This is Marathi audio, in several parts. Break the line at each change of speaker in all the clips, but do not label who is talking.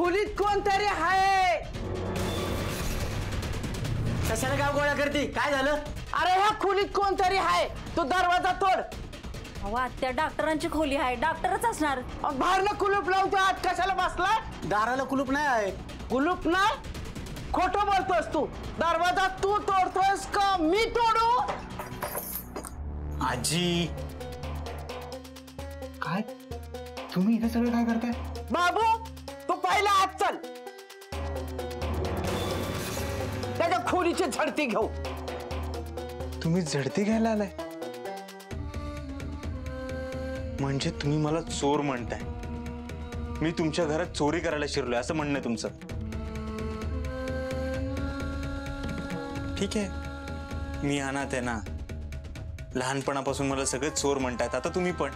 खोलीत कोणतरी आहे.
कशाला गाव गोळा करते? काय झालं?
अरे ह्या खोलीत कोणतरी आहे. तू दरवाजा तोड.
अहो आत्या डॉक्टरांची खोली आहे, डॉक्टरच असणार.
बाहेरनं कुलूप लावतो. आत कशाला बसलाय?
दाराला कुलूप नाही आहे.
कुलूप नाही? खोटं बोलतोस तू. दरवाजा तू तोडतोस का मी तोडू?
आजी काय तुम्ही इथे सगळं काय करताय?
बाबू तू पहिला आत चल. त्याच्या खोलीची झडती घेऊ.
तुम्ही झडती घ्यायला आलाय म्हणजे तुम्ही मला चोर म्हणताय? मी तुमच्या घरात चोरी करायला शिरलोय असं म्हणणं तुमचं? ठीक आहे, मी अनाथ आहे ना. लहानपणापासून मला सगळे चोर म्हणतायत, आता तुम्ही पण.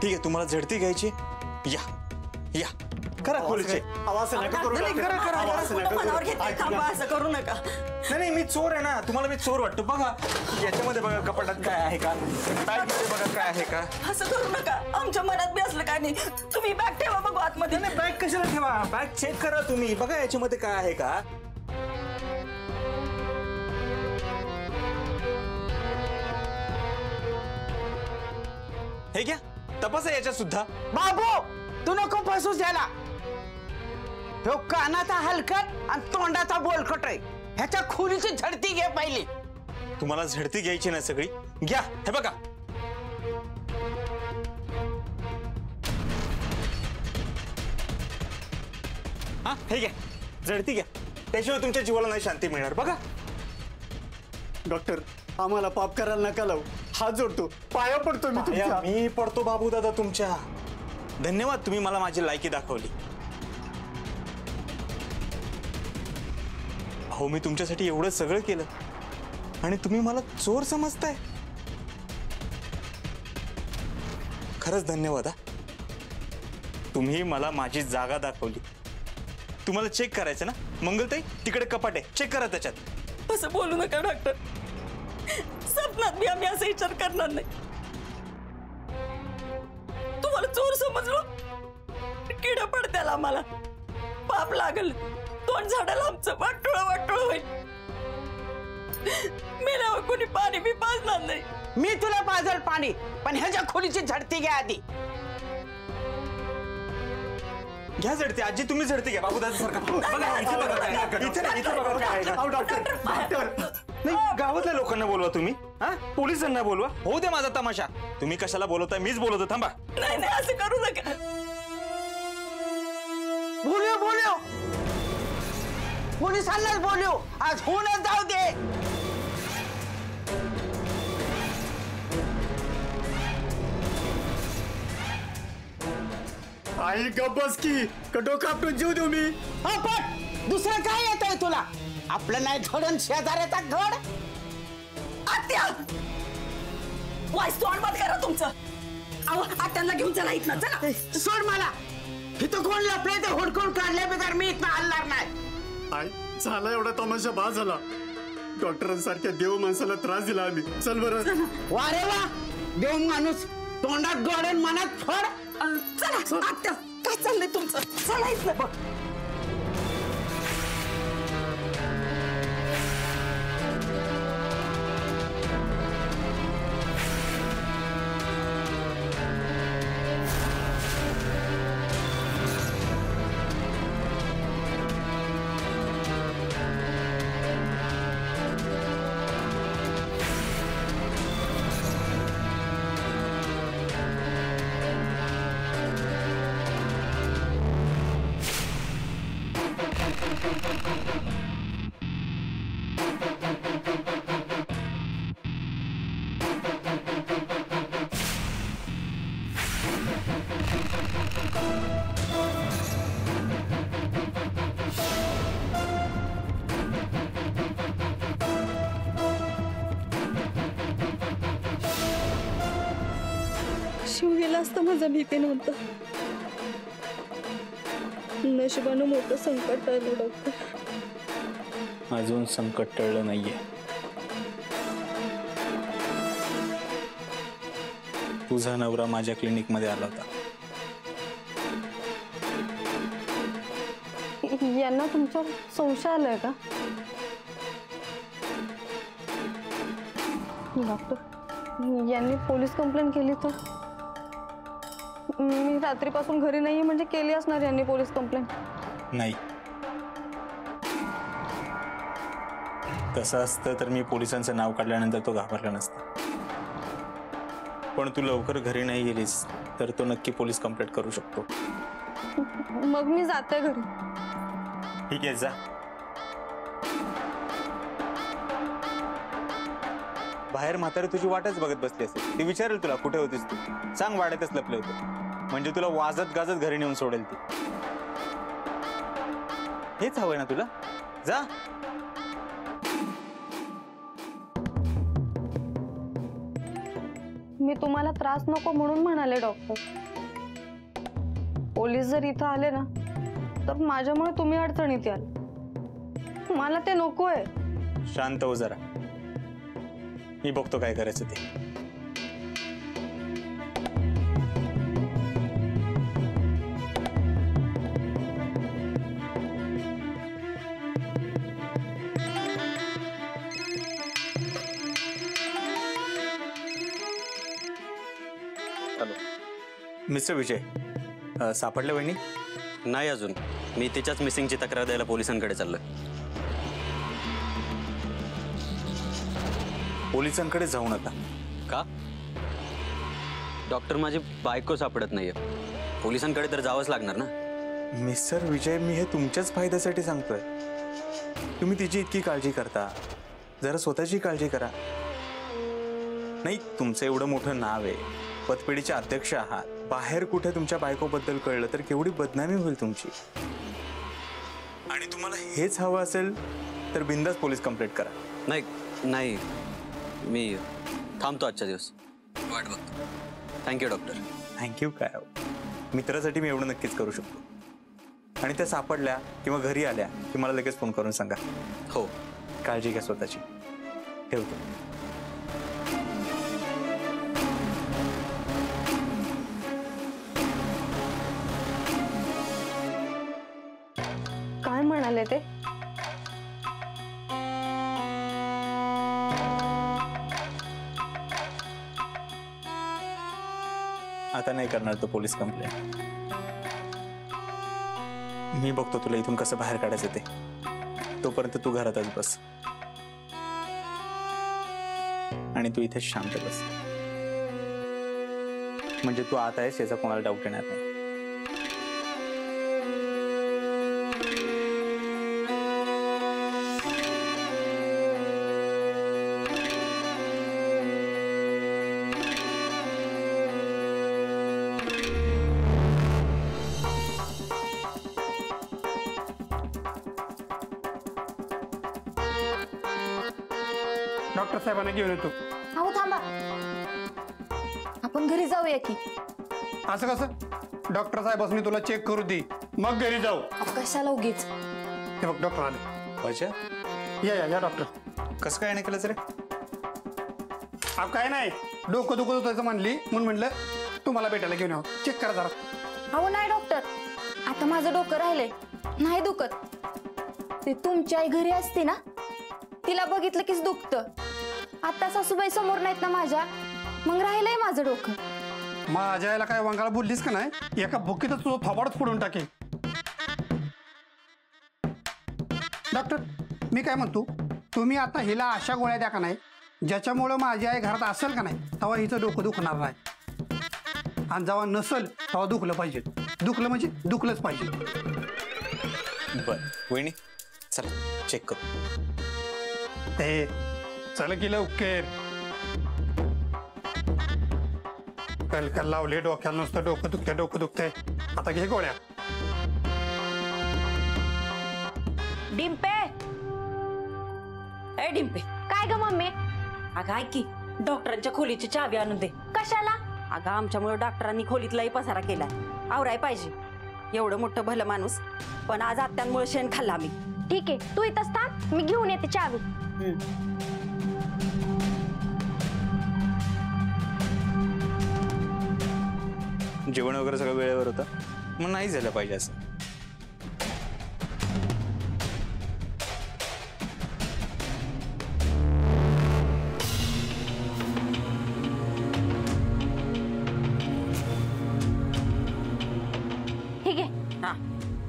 ठीक आहे, तुम्हाला झडती घ्यायची, या या करा खोलीचे.
असं करू नका.
नाही मी चोर आहे ना. तुम्हाला मी चोर वाटतो? बघा याच्यामध्ये बघा, कपाटात काय आहे का, बॅगमध्ये बघा काय आहे का.
असं करू नका. आमच्या मनात बी असलं काय नाही. तुम्ही बॅग ठेवा बघू आतमध्ये.
नाही बॅग कशाला ठेवा? बॅग चेक करा तुम्ही, बघा याच्यामध्ये काय आहे का. हे घ्या, तपासा याच्यात सुद्धा.
बाबू तू नको फसूस याला. तो कानाचा हलकट आणि तोंडाचा बोलकट आहे. ह्याच्या खोलीची झडती घे पहिली.
तुम्हाला झडती घ्यायची ना सगळी, घ्या. हे बघा हा, हे घ्या झडती घ्या. त्याशिवाय तुमच्या जीवाला नाही शांती मिळणार. बघा
डॉक्टर आम्हाला पाप करायला नका लावू. हात जोडतो, पाया पडतो मी तुमच्या.
मी पडतो बाबू दादा तुमच्या. धन्यवाद, तुम्ही मला माझी लायकी दाखवली. हो मी तुमच्यासाठी एवढं सगळं केलं आणि तुम्ही मला चोर समजताय. खरंच धन्यवाद. तुम्ही मला माझी जागा दाखवली. तुम्हाला चेक करायचं ना मंगलताई, तिकडे कपाट आहे, चेक करा त्याच्यात.
असं बोलू नका डॉक्टर. स्वप्नात मी आम्ही असं विचार करणार नाही. तुम्हाला चोर समजलो, किड पडत्याला आम्हाला पाप लागल. तोंड झाडाला आमचं वाटोळ वाटोळ होईल. मेल्यावर कोणी पाणी बी पाजणार नाही.
मी तुला पाजल पाणी, पण ह्याच्या खोलीची झडती घ्या आधी.
घ्या झडती. आजी तुम्ही झडती घ्या. बाबू दादा सारखा बघा इथे बघा काय आहे. इथे बघा काय आहे का.
डॉक्टर
नाही गावातल्या लोकांना बोलवा तुम्ही. हा पोलिसांना बोलवा. होऊ दे माझा तमाशा. तुम्ही कशाला बोलवताय? मीच बोलवतो. थांबा.
नाही नाही असं करू नका.
बोलू बोलू पोलिसांनाच बोलू. आज होऊनच जाऊ दे.
आई गप बस की, डोकं आपटून जीव देऊ मी.
हा पण दुसरं काय येतंय तुला? आपलं नाही धडण शेजाऱ्याचा घड.
आत्या वाईस तोंड बंद करा तुमचं. अहो आत्यांना घेऊन चला इथनं. चला
सोड मला. इथं कोण लपले ते हुडकून काढल्या बिगर मी इथं हलणार नाही.
आई झाला एवढा तमाशा बा झाला. डॉक्टरांसारख्या देव माणसाला त्रास दिला आम्ही. चल बरं.
वा रे वा, देव माणूस तोंडात गोडन मनात फड.
चला आत्या काय चाललंय तुमचं? चला इथनं बघ.
शिव गेला असता माझा भीती नव्हता. नशिबानं मोठं संकट आलं डॉक्टर.
अजून संकट टळलं नाहीये. तुझा नवरा माझ्या क्लिनिक मध्ये आला होता.
यांना तुमच्यावर संशय आलाय का डॉक्टर? यांनी पोलीस कंप्लेंट केली तर? मी रात्रीपासून घरी नाहीये म्हणजे केली असणार यांनी पोलीस कंप्लेंट.
नाही, तसं असतं तर मी पोलिसांचं नाव काढल्यानंतर तो घाबरला नसता. पण तू लवकर घरी नाही गेलीस तर तो नक्की पोलीस कंप्लेंट करू शकतो.
मग मी जाते घरी.
ठीक आहे, जा. बाहेर म्हातारी तुझी वाटच बघत बसली असेल. ती विचारेल तुला कुठे होतीस तू. सांग वाड्यातच लपले होते, म्हणजे तुला वाजत गाजत घरी नेऊन सोडेल ती. हेच हवंय ना तुला? जा.
मी तुम्हाला त्रास नको म्हणून म्हणाले डॉक्टर. पोलीस जर इथं आले ना तर माझ्यामुळे तुम्ही अडचणीत याल. मला ते नकोय.
शांत हो जरा, मी बघतो काय करायचं ते. मिस्टर विजय, सापडलं वहिनी?
नाही अजून. मी तिच्याच मिसिंगची तक्रार द्यायला पोलिसांकडे चाललोय.
पोलिसांकडे जाऊ नका.
का? डॉक्टर, माझी बायको सापडत नाहीये. पोलिसांकडे तर जावंच लागणार ना.
मिस्टर विजय, मी हे तुमच्याच फायद्यासाठी सांगतोय. तुम्ही तिची इतकी काळजी करता, जरा स्वतःची काळजी करा. नाही, तुमचं एवढं मोठं नाव आहे, पतपेढीचे अध्यक्ष आहात. बाहेर कुठे तुमच्या बायकोबद्दल कळलं तर केवढी बदनामी होईल तुमची. आणि तुम्हाला हेच हवं असेल तर बिंदास पोलीस कंप्लेंट करा.
नाही नाही, मी थांबतो आजच्या दिवस. वाट बघतो. Thank you doctor.
थँक्यू काय, मित्रासाठी मी एवढं नक्कीच करू शकतो. आणि त्या सापडल्या किंवा घरी आल्या की मला लगेच फोन करून सांगा.
हो.
काळजी घ्या स्वतःची. ठेवतो.
काय म्हणाले ते?
आता नाही करणार तो पोलीस कंप्लेंट. मी बघतो तुला इथून कसं बाहेर काढायचं ते. तोपर्यंत तू घरातच बस आणि तू इथेच शांत बस. म्हणजे तू आता आहेस याचा कोणाला डाऊट येणार नाही.
डॉक्टर साहेबांना घेऊन येतो.
अहो थांबा, आपण घरी जाऊया की.
असं कसं? डॉक्टर साहेबांनी तुला चेक करू दे, मग घरी जाऊ.
कशाला उगीच?
हे बघ, डॉक्टर आले.
अच्छा,
या डॉक्टर.
कसं काय नाही केलं रे?
अब काय नाही, डोकं दुखत होतं म्हणली म्हणून म्हटलं तुम्हाला भेटायला घेऊन यावं. चेक करा जरा.
अहो नाही डॉक्टर, आता माझं डोकं राहिलंय, नाही दुखत. ते तुमची आई घरी असते ना, तिला बघितलं कीच दुखतं. आता सासूबाई समोर नाहीत ना माझ्या, मग राहिलंय माझं डोकं.
माझ्या आईला काय वंगाळ बोललीस का नाही, एका भुकीतच तुझं थोबाडच फोडून टाकेल. डॉक्टर, मी काय म्हणतो, तुम्ही आता हिला अशा गोळ्या द्या का नाही ज्याच्यामुळं माझी आई घरात असेल का नाही तेव्हा हिचं डोकं दुखणार नाही. आणि जेव्हा नसेल तेव्हा दुखलं पाहिजे. दुखलं म्हणजे दुखलंच पाहिजे.
बरं वहिनी, चला चेक करू.
ते चल की लवकर. कल लावले डोक्याला, नुसतं डोकं दुखतंय. आता घे गोळ्या.
डिंपे, ए डिंपे.
काय ग मम्मी?
अगं ऐक की, डॉक्टरांच्या खोलीची चावी आणून दे.
कशाला?
अगं आमच्यामुळे डॉक्टरांनी खोलीतलाही पसारा केलाय. आवराय पाहिजे. एवढं मोठं भलं माणूस, पण आज आत्यांमुळे शेण खाल्ला आम्ही.
ठीक आहे, तू इथंच थांब, मी घेऊन येते चावी.
जेवण वगैरे सगळं वेळेवर होतं, मग नाही झालं पाहिजे असं.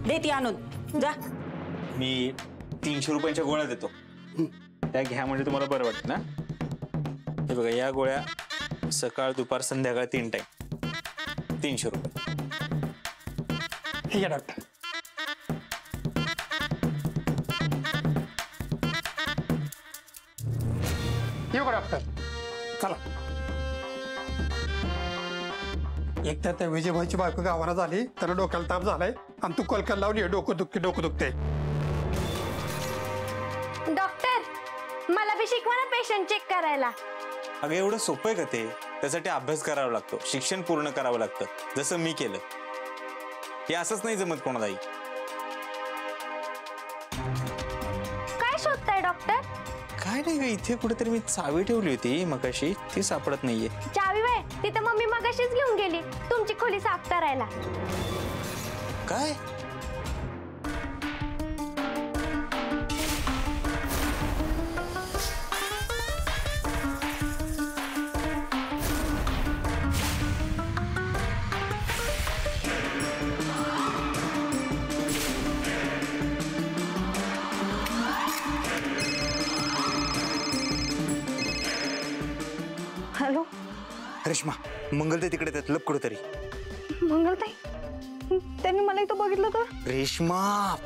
दे ती आणून जा.
मी 300 रुपयांच्या गोळ्या देतो, त्या घ्या म्हणजे तुम्हाला बरं वाटतं ना. हे बघा, या गोळ्या सकाळ दुपार संध्याकाळ 3 टाइम, 300 रुपये.
ठीक आहे डॉक्टर. येऊ का डॉक्टर? चला. एक तर त्या विजयभाईची बायको गावाला झाली, त्याला डोक्याला ताप झालाय आणि तू कलकल लावली, डोकं दुखते.
डॉक्टर मला बी शिकवा ना पेशंट चेक करायला.
अगं एवढं सोपं आहे का ते? त्यासाठी अभ्यास करावा लागतो, शिक्षण पूर्ण करावं लागतं, जसं मी केलं. हे असंच नाही जमत कोणालाही.
काय शोधताय डॉक्टर?
काय नाही ग, इथे कुठेतरी मी चावी ठेवली होती मगाशी, ती सापडत नाहीये.
चावी वे तिथं मम्मी मगाशीच घेऊन गेली तुमची खोली साफ करायला.
काय?
हॅलो
रेश्मा, मंगलताई तिकडे आहेत, लप कुठेतरी.
मंगलताई, त्यांनी मला इथं बघितलं तर.
रेश्मा,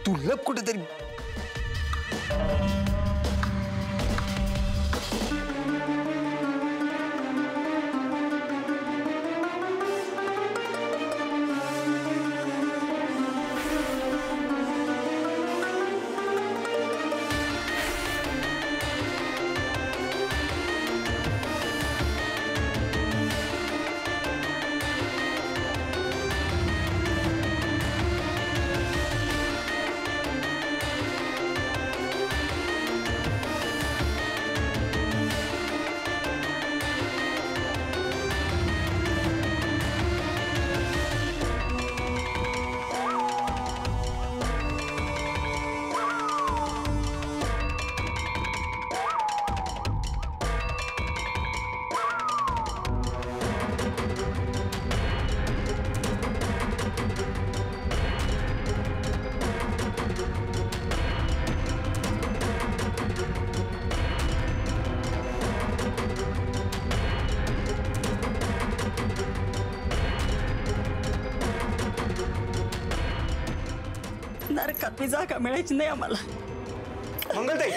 तू लप कुठेतरी.
नरकात जागा मिळायची नाही आम्हाला.
मंगलताई,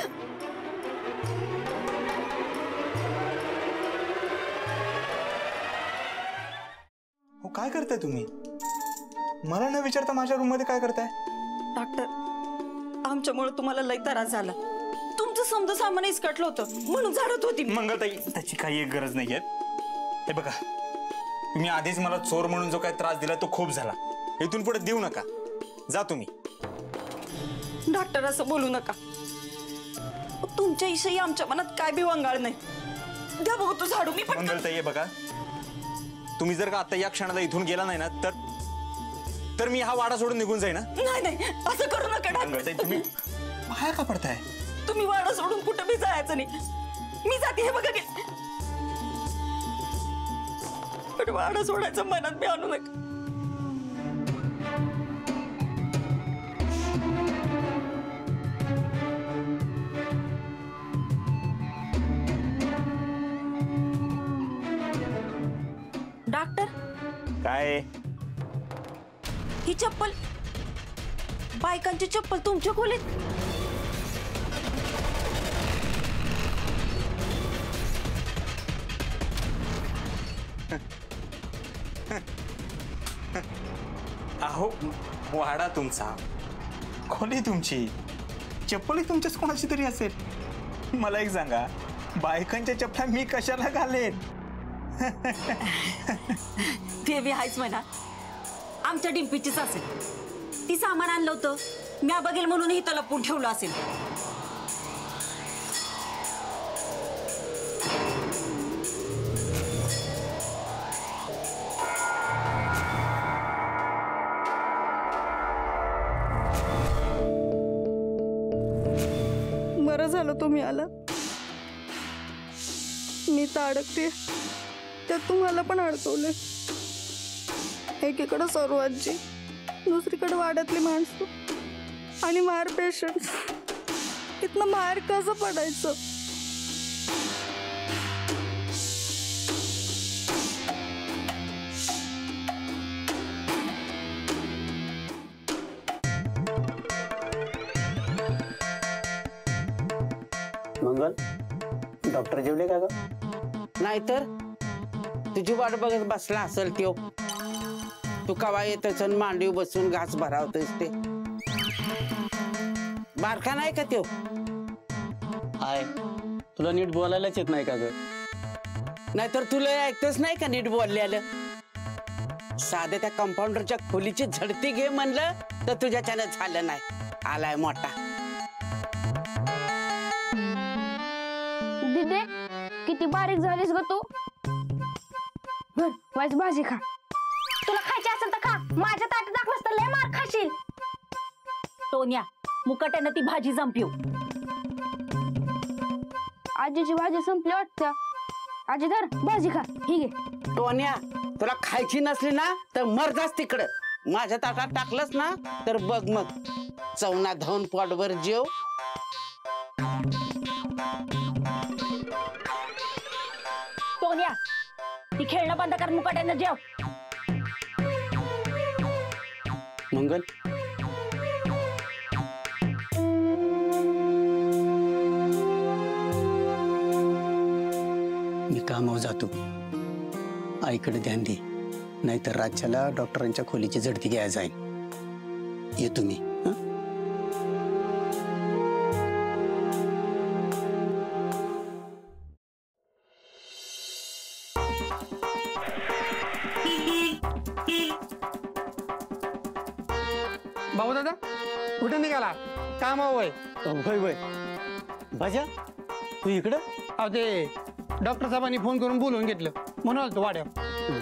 हो काय करताय तुम्ही? मला न विचारता माझ्या रूम मध्ये काय करताय?
डॉक्टर, आमच्यामुळे तुम्हाला लय त्रास झाला. तुमचं समजा सामान इसकटलं होतं म्हणून झाडत होती.
मंगलताई, त्याची काही एक गरज नाहीये. हे बघा, तुम्ही आधीच मला चोर म्हणून जो काही त्रास दिला तो खूप झाला. इथून पुढे देऊ नका, जा तुम्ही.
डॉक्टर, असं बोलू नका. तुमच्याविषयी आमच्या मनात काय बी वंगाळ नाही. द्या बघू तू झाडू. मी पण
मंगलताई, बघा, तुम्ही जर का आता या क्षणाला इथून गेला नाही ना तर मी हा वाडा सोडून निघून जाईन.
नाही नाही, असं करू नका डॉक्टर.
मंगलताई, तुम्ही बाहेर का पडताय?
तुम्ही वाडा सोडून कुठं बी जायचं नाही. मी जाते, हे बघा. पण वाडा सोडायचं मनात बी आणू नका. डॉक्टर,
काय?
ही चप्पल, बायकांची चप्पल तुमच्या खोलीत?
अहो, वाडा तुमचा, खोली तुमची, चप्पल तुमच्याच कोणाची तरी असेल. मला एक सांगा, बायकांच्या चप्पला मी कशाला घालेन?
ते बी आहेच म्हणा, आमच्या डिंपीचीच असेल. ती सामान आणलं होतं, म्या बघेल म्हणून ही त्याला लपवून ठेवलं असेल.
बरं झालं तुम्ही आला. मी तर अडकते, त्यात तुम्हाला पण अडकवले. एकीकडे सर्व आजी,
दुसरीकडे वाड्यातली माणसं आणि मार पेशंट इथनं बाहेर कसं पडायचं?
मंगल, डॉक्टर जेवले का ग? नाहीतर तुझी वाट बघत बसला असेल त्यो. तू कवा येतच मांडीव बसून घास भरावतोस ते. बारका नाही का त्यो?
हाय, तुला नीट बोलायलाच येत नाही का ग?
नाहीतर तुला ऐकतच नाही का नीट बोललेलं? साध्या त्या कंपाऊंडरच्या खोलीची झडती घे म्हणलं तर तुझ्याच्यानं झालं नाही. आलाय मोठा.
दिदे किती बारीक झालीस ग तू. बर वाईच भाजी खा. तुला खायची असेल तर खा, माझ्या ताटात टाकलंस तर लय मार खाशील.
टोन्या, मुकाट्यानं ती भाजी जंपिव.
आजीची भाजी संपली वाटतं. आजी धर भाजी खा. ही घे.
टोन्या, तुला खायची नसली ना तर मरजाच तिकडं. माझ्या ताटात टाकलंस ना तर बघ मग चवना धावून पोटभर जेव.
टोन्या, ती खेळणं बंद कर, मुकाट्यानं जेव.
मंगल, मी कामावर जातो. आईकडे ध्यान दे, नाहीतर रातच्याला डॉक्टरांच्या खोलीची झडती घ्यायला जाईल. येतो मी.
भाऊ दादा कुठे निघाला? काम होय.
वय वय भाज्या, तू इकडं?
अहो ते डॉक्टर साहेबांनी फोन करून बोलवून घेतलं म्हणून आलो वाड्या.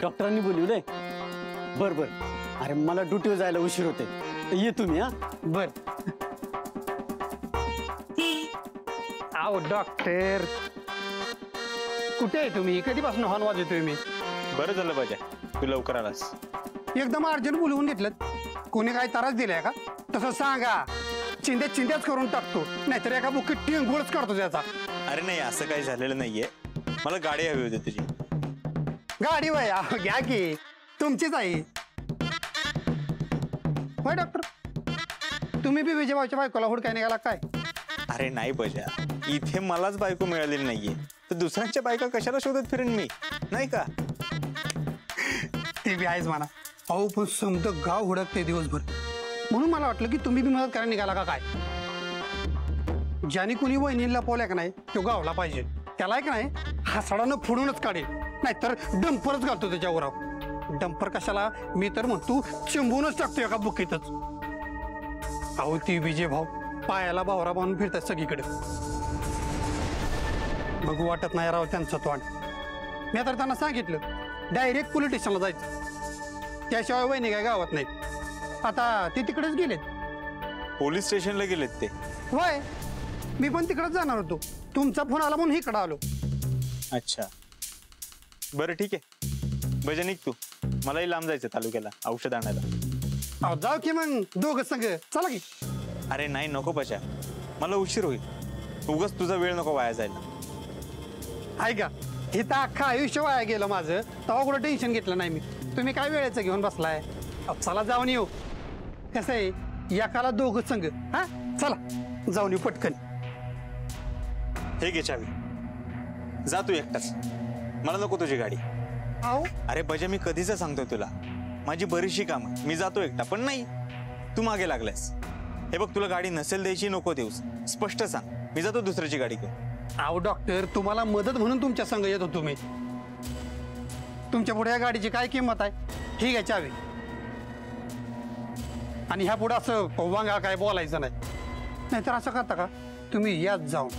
डॉक्टरांनी बोलवलंय? बर बर. अरे मला ड्युटीवर जायला उशीर होते. ये तुम्ही. हा
बर. अहो डॉक्टर कुठे आहे तुम्ही? कधीपासून हॉर्न वाजवतोय मी.
बरं झालं बाजा, तू लवकर आलास.
एकदम अर्जंट बोलवून घेतलं. कोणी काय त्रास दिलाय का? तसं सांगा. चिंध्याच करून टाकतो, नाहीतर एका बुकीत टिंगोळच करतो त्याचा.
अरे नाही, असं काही झालेलं नाहीये. मला गाडी हवी होती तुझी.
गाडी वय घ्या की, तुमचीच आहे. होय डॉक्टर, तुम्ही बी विजयभाऊच्या बायकोला हुडकाय निघाला काय?
अरे नाही बजा, इथे मलाच बायको मिळालेली नाहीये तर दुसऱ्यांच्या बायका कशाला शोधत फिरेन मी, नाही का?
ते बी आहेच म्हणा. अहो पण समजा गाव हुडकते दिवसभर, म्हणून मला वाटलं की तुम्ही बी मदत करायला निघाला का काय. ज्याने कुणी वहिनीला लपवल्या का नाही तो गावला पाहिजे. त्याला का नाही हासाडानं फोडूनच काढेल, नाहीतर डंपरच घालतो त्याच्यावर. डंपर कशाला, मी तर म्हणतो चिंबूनच टाकतो एका बुकीतच. अहो ती विजय भाऊ पायाला बावरा बांधून फिरतात सगळीकडे. बघू वाटत नाही राव त्यांचं तोंड. मी तर त्यांना सांगितलं डायरेक्ट पोलीस स्टेशनला जायचं, त्याशिवाय वहिनी काय गावात नाही. आता ते तिकडेच गेलेत.
पोलीस स्टेशनला गेलेत ते?
होय, मी पण तिकडेच जाणार होतो. तुमचा फोन आला म्हणून इकडं आलो.
अच्छा बरं ठीक आहे. बजा निघ तू, मलाही लांब जायचं तालुक्याला औषध आणायला.
अहो जाऊ की मग दोघं संग. चला की.
अरे नाही नको बजा, मला उशीर होईल. उगाच तुझा वेळ नको वाया जायला.
आहे का, हे तर अख्खं आयुष्य वाया गेलं माझं. तेव्हा कुठं टेन्शन घेतलं नाही मी. तुम्ही काय वेळेचं घेऊन बसलाय. चला जाऊन येऊ. कसं आहे, एकाला दोघं संग. हा चला जाऊन येऊ पटकन.
हे घे चावी, जा तू एकटाच. मला नको तुझी गाडी.
अहो
अरे बजा, मी कधीच सांगतोय तुला, माझी बरीचशी कामं, मी जातो एकटा. पण नाही, तू मागे लागलायस. हे बघ, तुला गाडी नसेल द्यायची, नको देऊस, स्पष्ट सांग. मी जातो दुसऱ्याची गाडी घेऊन.
अहो डॉक्टर, तुम्हाला मदत म्हणून तुमच्या संग येत होतो मी. तुमच्या पुढे या गाडीची काय किंमत आहे? ठीक आहे चावी. आणि ह्या पुढे असं वांगा काय बोलायचं नाही. नाहीतर असं करता का तुम्ही, याच जाऊन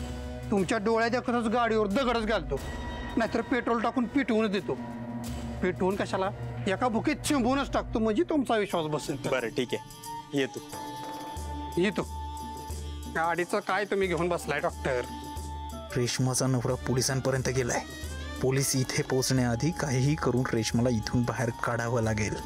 तुमच्या डोळ्या देखतच गाडीवर दगडच घालतो, नाहीतर पेट्रोल टाकून पिटवूनच देतो. पेटवून कशाला, एका बुकीत चिंबूनच टाकतो, म्हणजे तुमचा विश्वास बसेल.
बरं ठीक आहे, ये तू.
येतो. गाडीचं काय तुम्ही घेऊन बसलाय डॉक्टर?
रेशमाचा नवरा पोलिसांपर्यंत गेलाय. पोलीस इथे पोहोचण्याआधी काहीही करून रेशमाला इथून बाहेर काढावं लागेल.